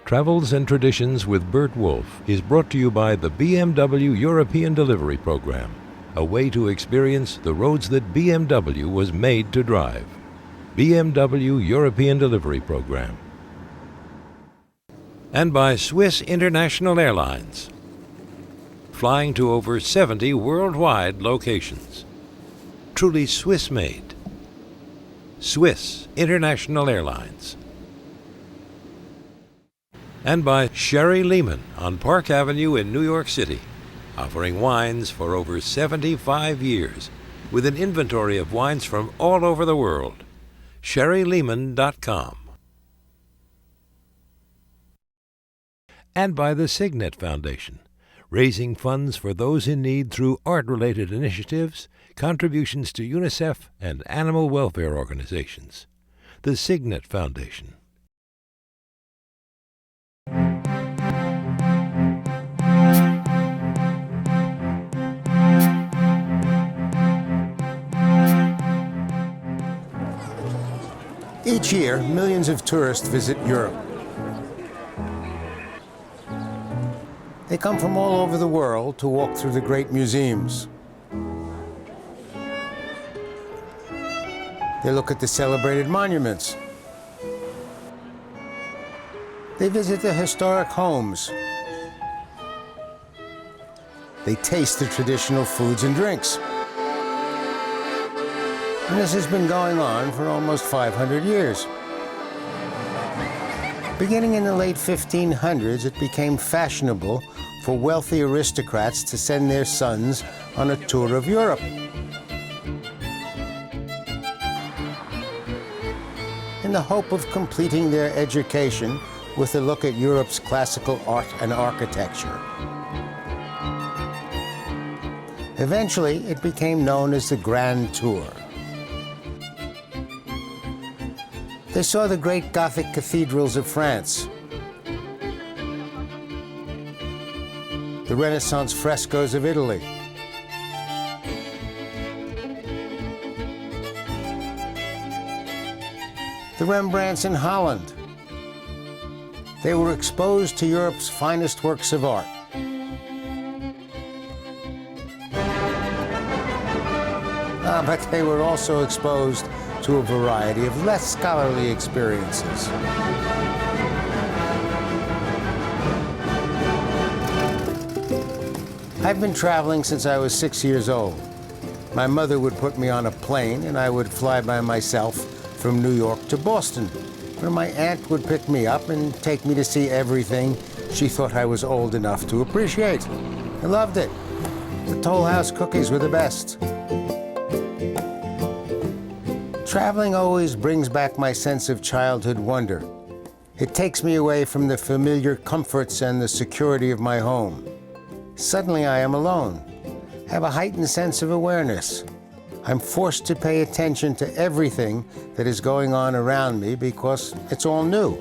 Travels and Traditions with Burt Wolf is brought to you by the BMW European Delivery Program, a way to experience the roads that BMW was made to drive. BMW European Delivery Program. And by Swiss International Airlines, flying to over 70 worldwide locations. Truly Swiss-made. Swiss International Airlines. And by Sherry Lehman on Park Avenue in New York City, offering wines for over 75 years, with an inventory of wines from all over the world. SherryLehman.com. And by the Signet Foundation, raising funds for those in need through art-related initiatives, contributions to UNICEF and animal welfare organizations. The Signet Foundation. Each year, millions of tourists visit Europe. They come from all over the world to walk through the great museums. They look at the celebrated monuments. They visit the historic homes. They taste the traditional foods and drinks. And this has been going on for almost 500 years. Beginning in the late 1500s, it became fashionable for wealthy aristocrats to send their sons on a tour of Europe. In the hope of completing their education with a look at Europe's classical art and architecture. Eventually, it became known as the Grand Tour. They saw the great Gothic cathedrals of France, the Renaissance frescoes of Italy, the Rembrandts in Holland. They were exposed to Europe's finest works of art. But they were also exposed to a variety of less scholarly experiences. I've been traveling since I was 6 years old. My mother would put me on a plane and I would fly by myself from New York to Boston, where my aunt would pick me up and take me to see everything she thought I was old enough to appreciate. I loved it. The Toll House cookies were the best. Traveling always brings back my sense of childhood wonder. It takes me away from the familiar comforts and the security of my home. Suddenly I am alone, have a heightened sense of awareness. I'm forced to pay attention to everything that is going on around me because it's all new.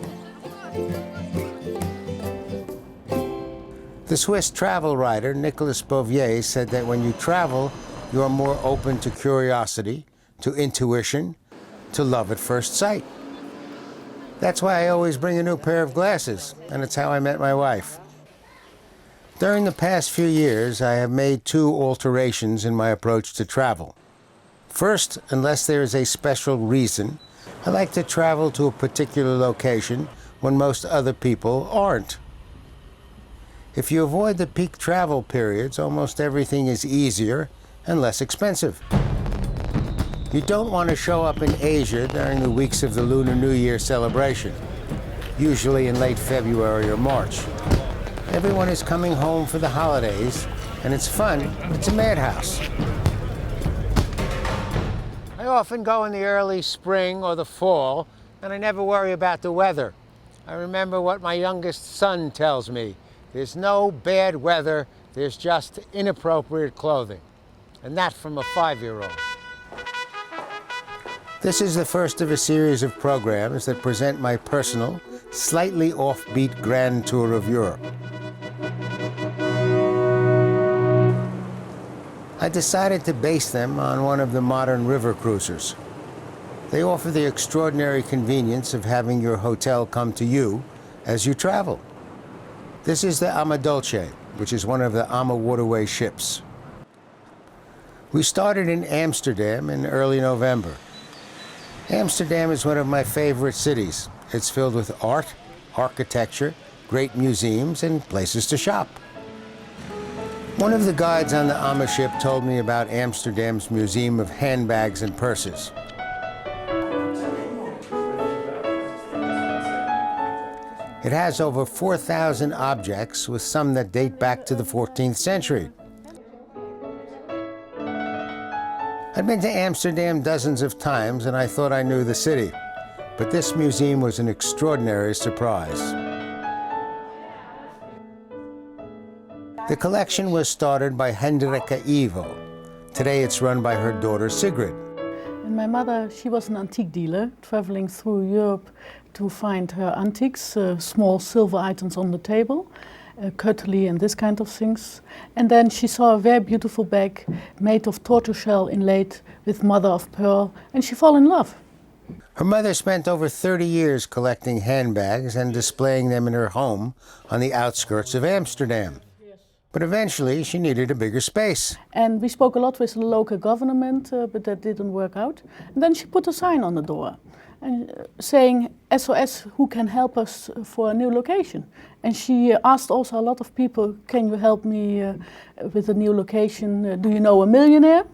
The Swiss travel writer Nicolas Bouvier said that when you travel, you are more open to curiosity, to intuition, to love at first sight. That's why I always bring a new pair of glasses, and it's how I met my wife. During the past few years, I have made 2 alterations in my approach to travel. First, unless there is a special reason, I like to travel to a particular location when most other people aren't. If you avoid the peak travel periods, almost everything is easier and less expensive. You don't want to show up in Asia during the weeks of the Lunar New Year celebration, usually in late February or March. Everyone is coming home for the holidays, and it's fun. It's a madhouse. I often go in the early spring or the fall, and I never worry about the weather. I remember what my youngest son tells me. There's no bad weather, there's just inappropriate clothing. And that from a 5-year-old. This is the first of a series of programs that present my personal, slightly offbeat Grand Tour of Europe. I decided to base them on one of the modern river cruisers. They offer the extraordinary convenience of having your hotel come to you as you travel. This is the Ama Dolce, which is one of the Ama waterway ships. We started in Amsterdam in early November. Amsterdam is one of my favorite cities. It's filled with art, architecture, great museums, and places to shop. One of the guides on the Ama ship told me about Amsterdam's Museum of Handbags and Purses. It has over 4,000 objects, with some that date back to the 14th century. I'd been to Amsterdam dozens of times, and I thought I knew the city. But this museum was an extraordinary surprise. The collection was started by Hendrika Ivo. Today it's run by her daughter Sigrid. And my mother, she was an antique dealer, traveling through Europe to find her antiques, small silver items on the table, cutlery and this kind of things. And then she saw a very beautiful bag made of tortoiseshell inlaid with mother of pearl, and she fell in love. Her mother spent over 30 years collecting handbags and displaying them in her home on the outskirts of Amsterdam. But eventually she needed a bigger space. And we spoke a lot with the local government, but that didn't work out. And then she put a sign on the door and saying, SOS, who can help us for a new location? And she asked also a lot of people, can you help me with a new location? Do you know a millionaire?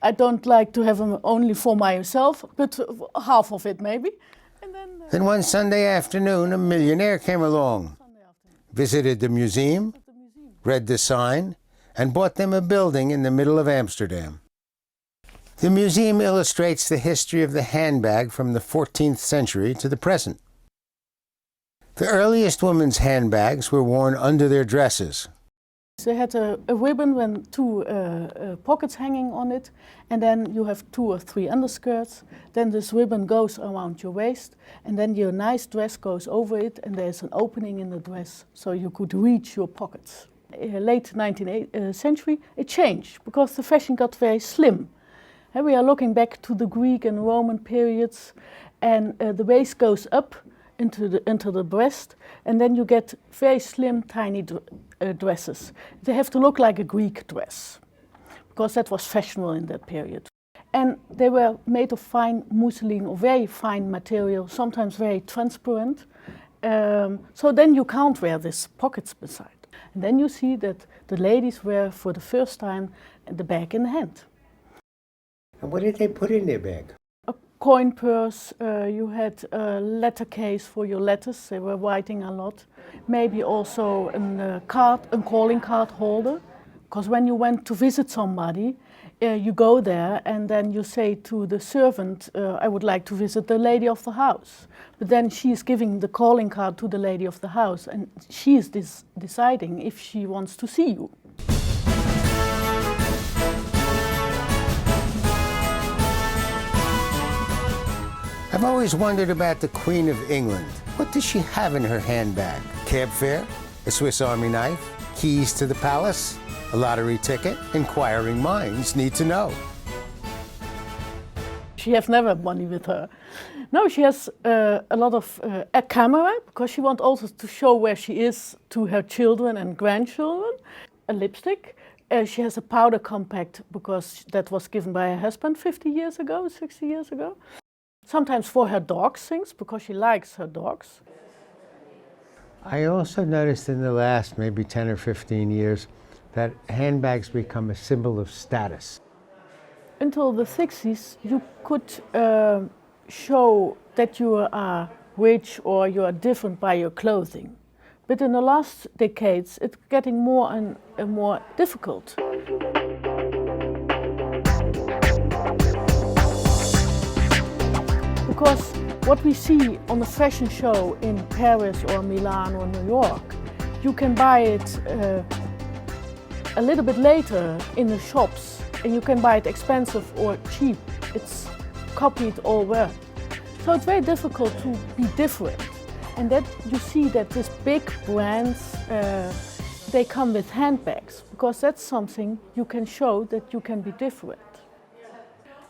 I don't like to have them only for myself, but half of it maybe. And then one Sunday afternoon, a millionaire came along, visited the museum, read the sign, and bought them a building in the middle of Amsterdam. The museum illustrates the history of the handbag from the 14th century to the present. The earliest women's handbags were worn under their dresses. They had a ribbon with two pockets hanging on it, and then you have 2 or 3 underskirts. Then this ribbon goes around your waist, and then your nice dress goes over it, and there's an opening in the dress so you could reach your pockets. Late 19th century, it changed because the fashion got very slim. And we are looking back to the Greek and Roman periods, and the waist goes up into the breast, and then you get very slim, tiny dresses. They have to look like a Greek dress, because that was fashionable in that period. And they were made of fine mousseline or very fine material, sometimes very transparent. So then you can't wear these pockets beside. And then you see that the ladies wear for the first time the bag in the hand. And what did they put in their bag? A coin purse, you had a letter case for your letters, they were writing a lot. Maybe also a calling card holder, because when you went to visit somebody, you go there and then you say to the servant, I would like to visit the lady of the house. But then she is giving the calling card to the lady of the house, and she is deciding if she wants to see you. I've always wondered about the Queen of England. What does she have in her handbag? Cab fare? A Swiss Army knife? Keys to the palace? A lottery ticket? Inquiring minds need to know. She has never money with her. No, she has a lot of a camera, because she wants also to show where she is to her children and grandchildren. A lipstick. She has a powder compact, because that was given by her husband 50 years ago, 60 years ago. Sometimes for her dogs things, because she likes her dogs. I also noticed in the last maybe 10 or 15 years that handbags become a symbol of status. Until the 60s, you could show that you are rich or you are different by your clothing. But in the last decades, it's getting more and more difficult. Because what we see on the fashion show in Paris or Milan or New York, you can buy it a little bit later in the shops, and you can buy it expensive or cheap. It's copied all well. So it's very difficult to be different. And that you see that these big brands, they come with handbags, because that's something you can show that you can be different.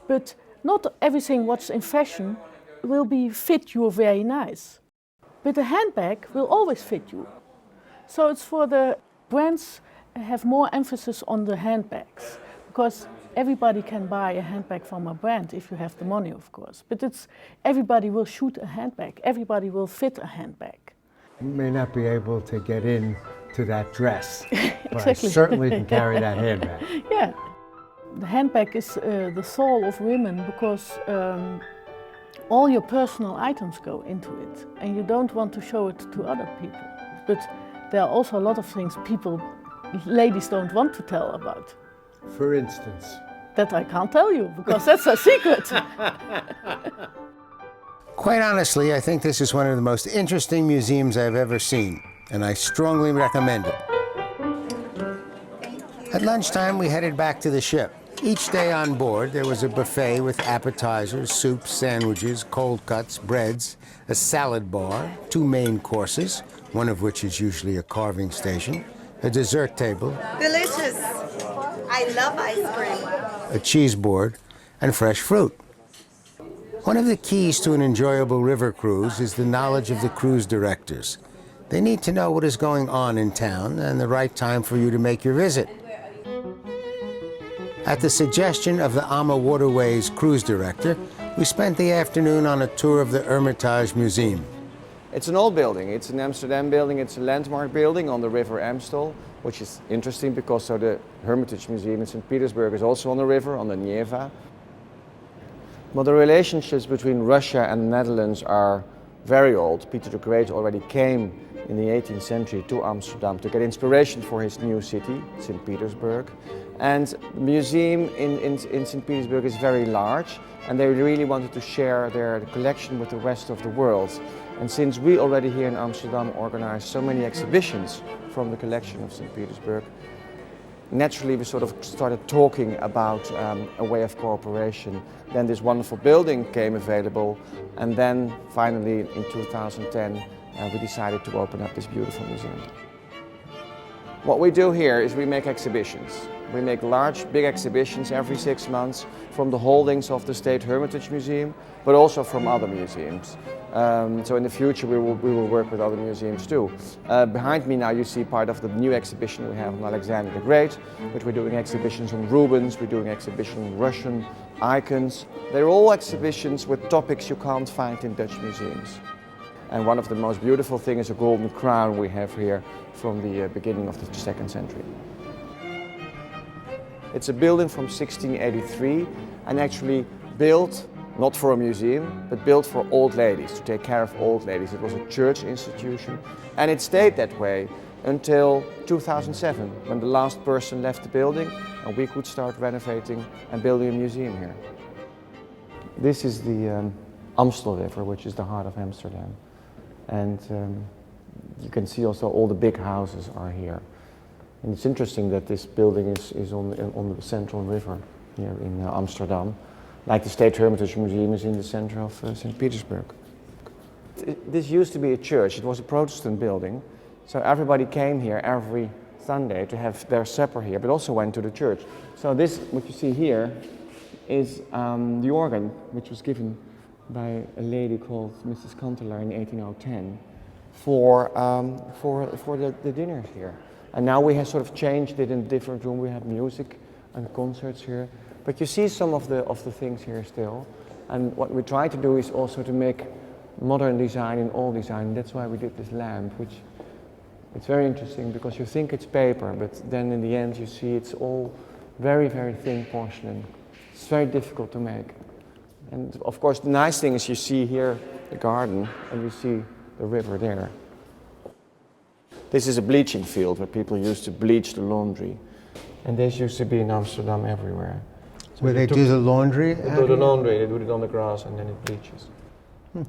But not everything what's in fashion will fit you very nice. But a handbag will always fit you. So it's for the brands have more emphasis on the handbags, because everybody can buy a handbag from a brand if you have the money, of course. But everybody will shoot a handbag. Everybody will fit a handbag. You may not be able to get into that dress, but Exactly. I certainly can carry that handbag. Yeah. The handbag is the soul of women, because all your personal items go into it, and you don't want to show it to other people. But there are also a lot of things ladies don't want to tell about. For instance? That I can't tell you, because that's a secret. Quite honestly, I think this is one of the most interesting museums I've ever seen, and I strongly recommend it. At lunchtime, we headed back to the ship. Each day on board, there was a buffet with appetizers, soups, sandwiches, cold cuts, breads, a salad bar, 2 main courses, one of which is usually a carving station, a dessert table, Delicious. I love ice cream. a cheese board, and fresh fruit. One of the keys to an enjoyable river cruise is the knowledge of the cruise directors. They need to know what is going on in town and the right time for you to make your visit. At the suggestion of the AMA Waterways cruise director, we spent the afternoon on a tour of the Hermitage Museum. It's an old building. It's an Amsterdam building. It's a landmark building on the river Amstel, which is interesting because the Hermitage Museum in St. Petersburg is also on the river, on the Neva. But the relationships between Russia and the Netherlands are very old. Peter the Great already came in the 18th century to Amsterdam to get inspiration for his new city, St. Petersburg. And the museum in St. Petersburg is very large, and they really wanted to share their collection with the rest of the world. And since we already here in Amsterdam organize so many exhibitions from the collection of St. Petersburg, naturally we sort of started talking about a way of cooperation. Then this wonderful building came available, and then finally in 2010 we decided to open up this beautiful museum. What we do here is we make exhibitions. We make large, big exhibitions every 6 months from the holdings of the State Hermitage Museum, but also from other museums. So in the future we will work with other museums too. Behind me now you see part of the new exhibition we have on Alexander the Great, but we're doing exhibitions on Rubens, we're doing exhibitions on Russian icons. They're all exhibitions with topics you can't find in Dutch museums. And one of the most beautiful things is a golden crown we have here from the beginning of the 2nd century. It's a building from 1683 and actually built not for a museum, but built for old ladies, to take care of old ladies. It was a church institution, and it stayed that way until 2007, when the last person left the building and we could start renovating and building a museum here. This is the Amstel River, which is the heart of Amsterdam. And you can see also all the big houses are here. And it's interesting that this building is on the central river here in Amsterdam, like the State Hermitage Museum is in the center of St. Petersburg. This used to be a church. It was a Protestant building, so everybody came here every Sunday to have their supper here, but also went to the church. So this, what you see here, is the organ, which was given by a lady called Mrs. Kanteler in 1810 for the dinners here. And now we have sort of changed it in a different room. We have music and concerts here. But you see some of the things here still. And what we try to do is also to make modern design in all design. That's why we did this lamp, which it's very interesting because you think it's paper, but then in the end you see it's all very, very thin porcelain. It's very difficult to make. And of course the nice thing is you see here the garden and you see the river there. This is a bleaching field where people used to bleach the laundry. And this used to be in Amsterdam everywhere. So Where they do the laundry? They do the laundry, they do it on the grass and then it bleaches.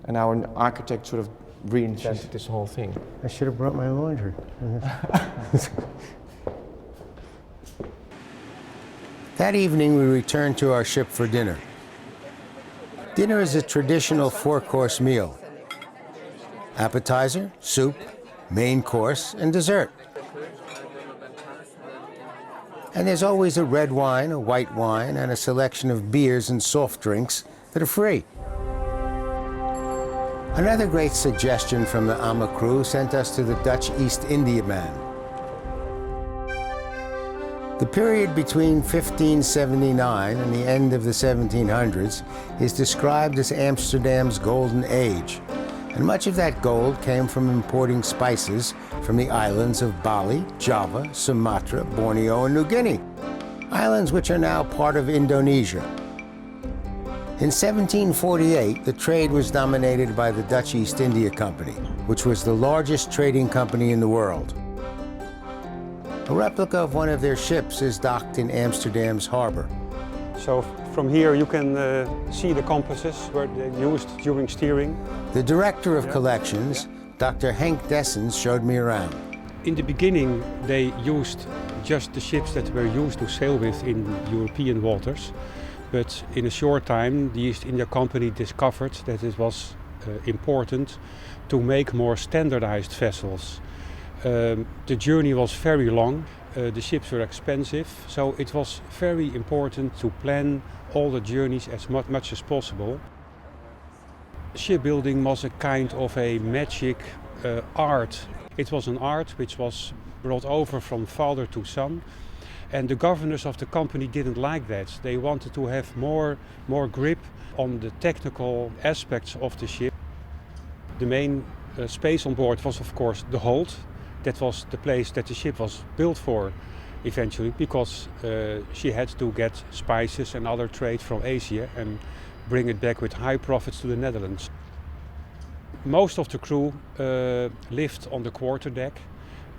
And our architect sort of reinvented this whole thing. I should have brought my laundry. That evening, we returned to our ship for dinner. Dinner is a traditional 4-course meal. Appetizer, soup, main course, and dessert. And there's always a red wine, a white wine, and a selection of beers and soft drinks that are free. Another great suggestion from the Amma crew sent us to the Dutch East Indiaman. The period between 1579 and the end of the 1700s is described as Amsterdam's golden age, and much of that gold came from importing spices from the islands of Bali, Java, Sumatra, Borneo, and New Guinea, islands which are now part of Indonesia. In 1748, the trade was dominated by the Dutch East India Company, which was the largest trading company in the world. A replica of one of their ships is docked in Amsterdam's harbor. So from here you can see the compasses were used during steering. The director of collections, Dr. Henk Dessens, showed me around. In the beginning they used just the ships that were used to sail with in European waters. But in a short time the East India Company discovered that it was important to make more standardized vessels. The journey was very long, the ships were expensive, so it was very important to plan all the journeys as much as possible. Shipbuilding was a kind of a magic art. It was an art which was brought over from father to son, and the governors of the company didn't like that. They wanted to have more grip on the technical aspects of the ship. The main space on board was of course the hold. That was the place that the ship was built for eventually, because she had to get spices and other trade from Asia and bring it back with high profits to the Netherlands. Most of the crew lived on the quarterdeck.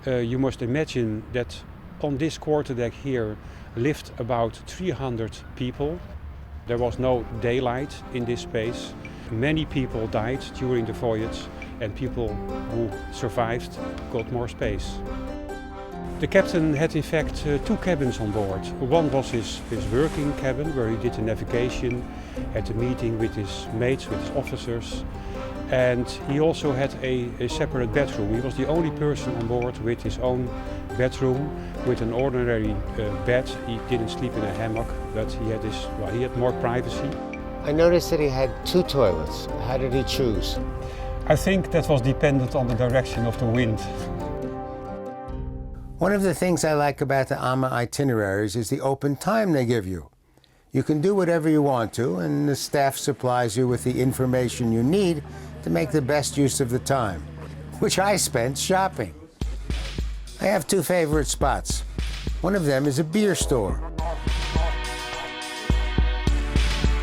You must imagine that on this quarterdeck here lived about 300 people. There was no daylight in this space. Many people died during the voyage, and people who survived got more space. The captain had in fact two cabins on board. One was his working cabin where he did the navigation, had a meeting with his mates, with his officers, and he also had a separate bedroom. He was the only person on board with his own bedroom, with an ordinary bed. He didn't sleep in a hammock, but he had more privacy. I noticed that he had two toilets. How did he choose? I think that was dependent on the direction of the wind. One of the things I like about the Amma itineraries is the open time they give you. You can do whatever you want to, and the staff supplies you with the information you need to make the best use of the time, which I spent shopping. I have two favorite spots. One of them is a beer store.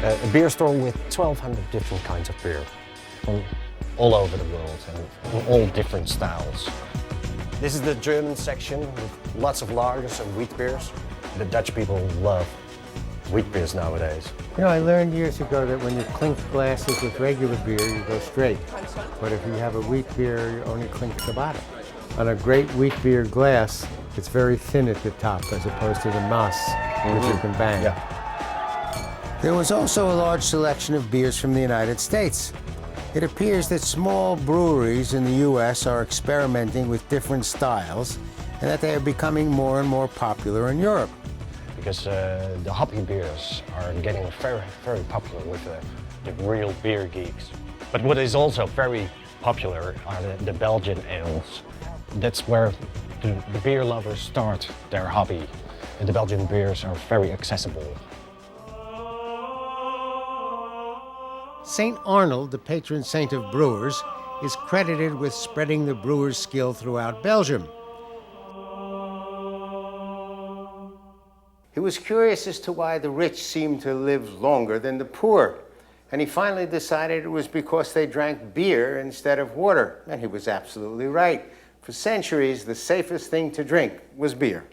A beer store with 1,200 different kinds of beer from all over the world and in all different styles. This is the German section with lots of lagers and wheat beers. The Dutch people love wheat beers nowadays. You know, I learned years ago that when you clink glasses with regular beer, you go straight. But if you have a wheat beer, you only clink the bottom. On a great wheat beer glass, it's very thin at the top as opposed to the mass, which you can bang. Yeah. There was also a large selection of beers from the United States. It appears that small breweries in the U.S. are experimenting with different styles and that they are becoming more and more popular in Europe. Because the hoppy beers are getting very, very popular with the real beer geeks. But what is also very popular are the Belgian ales. That's where the beer lovers start their hobby. And the Belgian beers are very accessible. St. Arnold, the patron saint of brewers, is credited with spreading the brewer's skill throughout Belgium. He was curious as to why the rich seemed to live longer than the poor, and he finally decided it was because they drank beer instead of water, and he was absolutely right. For centuries, the safest thing to drink was beer.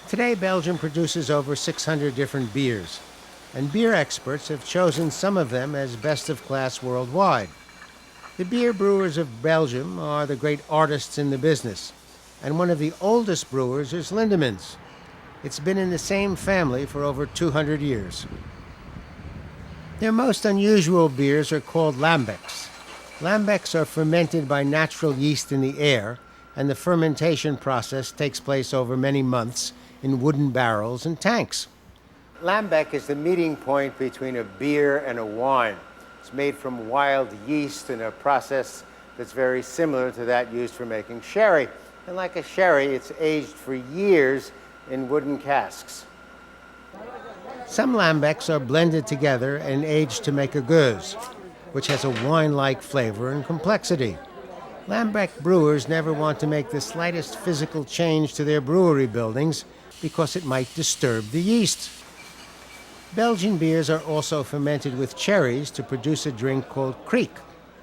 Today, Belgium produces over 600 different beers, and beer experts have chosen some of them as best of class worldwide. The beer brewers of Belgium are the great artists in the business, and one of the oldest brewers is Lindemans. It's been in the same family for over 200 years. Their most unusual beers are called lambics. Lambics are fermented by natural yeast in the air, and the fermentation process takes place over many months in wooden barrels and tanks. Lambic is the meeting point between a beer and a wine. It's made from wild yeast in a process that's very similar to that used for making sherry. And like a sherry, it's aged for years in wooden casks. Some lambics are blended together and aged to make a gueuze, which has a wine-like flavor and complexity. Lambic brewers never want to make the slightest physical change to their brewery buildings because it might disturb the yeast. Belgian beers are also fermented with cherries to produce a drink called kriek,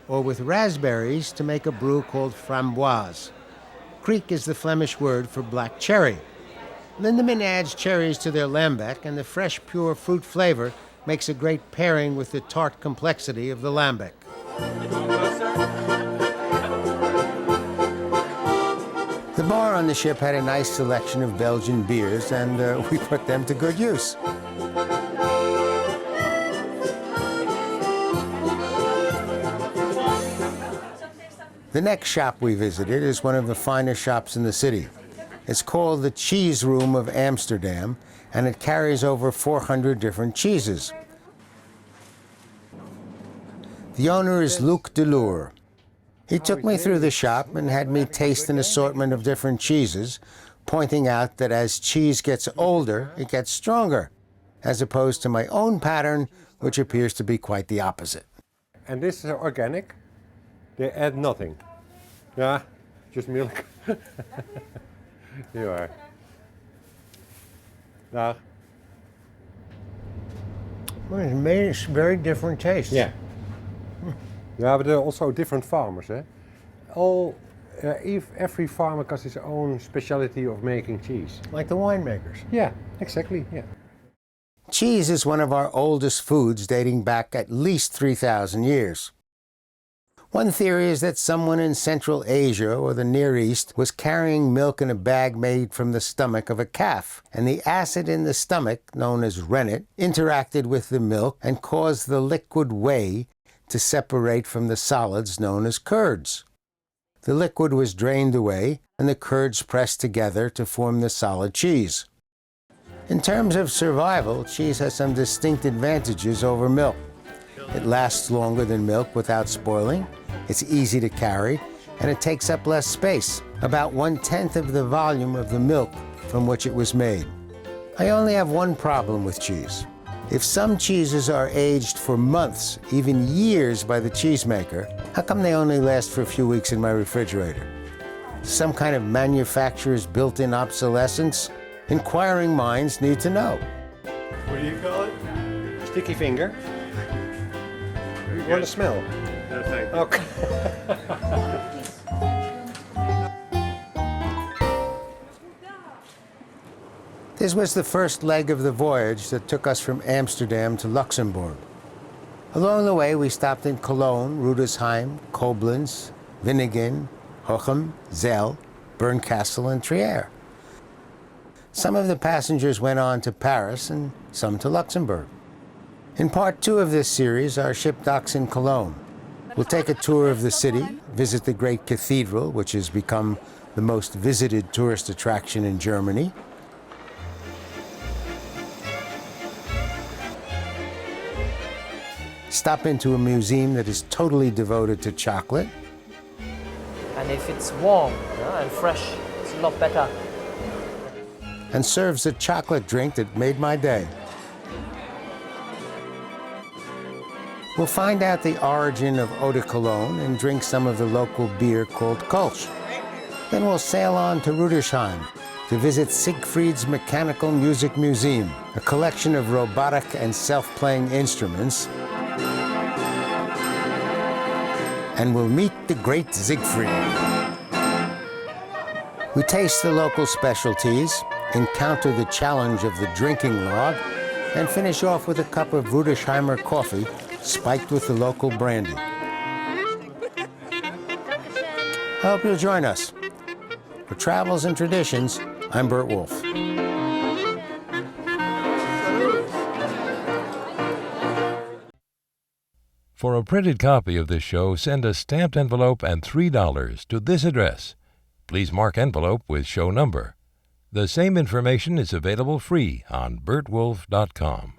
or with raspberries to make a brew called framboise. Kriek is the Flemish word for black cherry. Lindemann adds cherries to their lambic, and the fresh, pure fruit flavor makes a great pairing with the tart complexity of the lambic. The bar on the ship had a nice selection of Belgian beers, and we put them to good use. The next shop we visited is one of the finest shops in the city. It's called the Cheese Room of Amsterdam, and it carries over 400 different cheeses. The owner is Luc Delour. He took me through the shop and had me taste an assortment of different cheeses, pointing out that as cheese gets older, it gets stronger, as opposed to my own pattern, which appears to be quite the opposite. And this is organic. They add nothing. Yeah, just milk. You are. Now. Well, it's made a very different taste. Yeah. Yeah, but there are also different farmers. Eh? Every farmer has his own specialty of making cheese. Like the winemakers. Yeah, exactly. Yeah. Cheese is one of our oldest foods, dating back at least 3,000 years. One theory is that someone in Central Asia or the Near East was carrying milk in a bag made from the stomach of a calf, and the acid in the stomach, known as rennet, interacted with the milk and caused the liquid whey to separate from the solids known as curds. The liquid was drained away, and the curds pressed together to form the solid cheese. In terms of survival, cheese has some distinct advantages over milk. It lasts longer than milk without spoiling, it's easy to carry, and it takes up less space, about 1/10 of the volume of the milk from which it was made. I only have one problem with cheese. If some cheeses are aged for months, even years by the cheesemaker, how come they only last for a few weeks in my refrigerator? Some kind of manufacturer's built-in obsolescence? Inquiring minds need to know. What do you call it? Sticky finger. You want to smell? No, thank you. Okay. This was the first leg of the voyage that took us from Amsterdam to Luxembourg. Along the way, we stopped in Cologne, Rudolfsheim, Koblenz, Winningen, Hoochem, Zell, Bernkastel, and Trier. Some of the passengers went on to Paris and some to Luxembourg. In part 2 of this series, our ship docks in Cologne. We'll take a tour of the city, visit the great cathedral, which has become the most visited tourist attraction in Germany. Stop into a museum that is totally devoted to chocolate. And if it's warm and fresh, it's a lot better. And serves a chocolate drink that made my day. We'll find out the origin of eau de Cologne and drink some of the local beer called Kolsch. Then we'll sail on to Rudolfsheim to visit Siegfried's Mechanical Music Museum, a collection of robotic and self-playing instruments. And we'll meet the great Siegfried. We taste the local specialties, encounter the challenge of the drinking log, and finish off with a cup of Rudolfsheimer coffee spiked with the local brandy. I hope you'll join us. For Travels and Traditions, I'm Burt Wolf. For a printed copy of this show, send a stamped envelope and $3 to this address. Please mark envelope with show number. The same information is available free on burtwolf.com.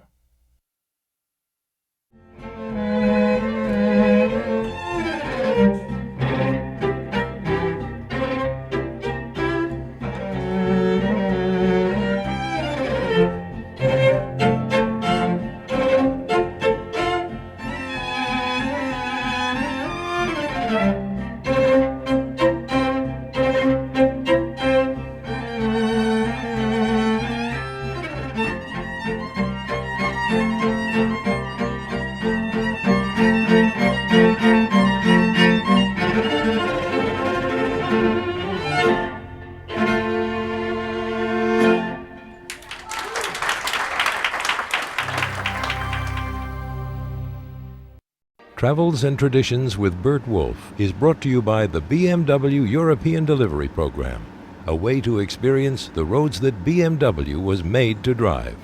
Travels and Traditions with Burt Wolf is brought to you by the BMW European Delivery Program, a way to experience the roads that BMW was made to drive.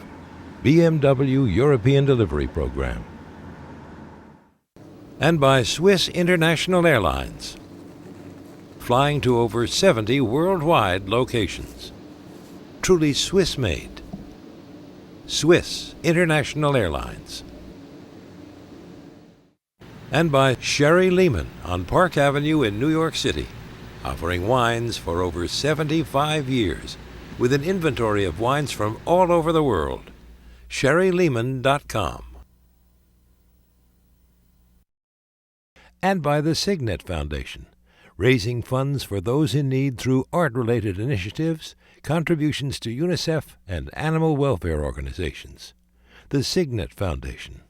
BMW European Delivery Program. And by Swiss International Airlines, flying to over 70 worldwide locations. Truly Swiss-made. Swiss International Airlines. And by Sherry Lehman on Park Avenue in New York City, offering wines for over 75 years, with an inventory of wines from all over the world. SherryLehman.com. And by the Signet Foundation, raising funds for those in need through art-related initiatives, contributions to UNICEF and animal welfare organizations. The Signet Foundation.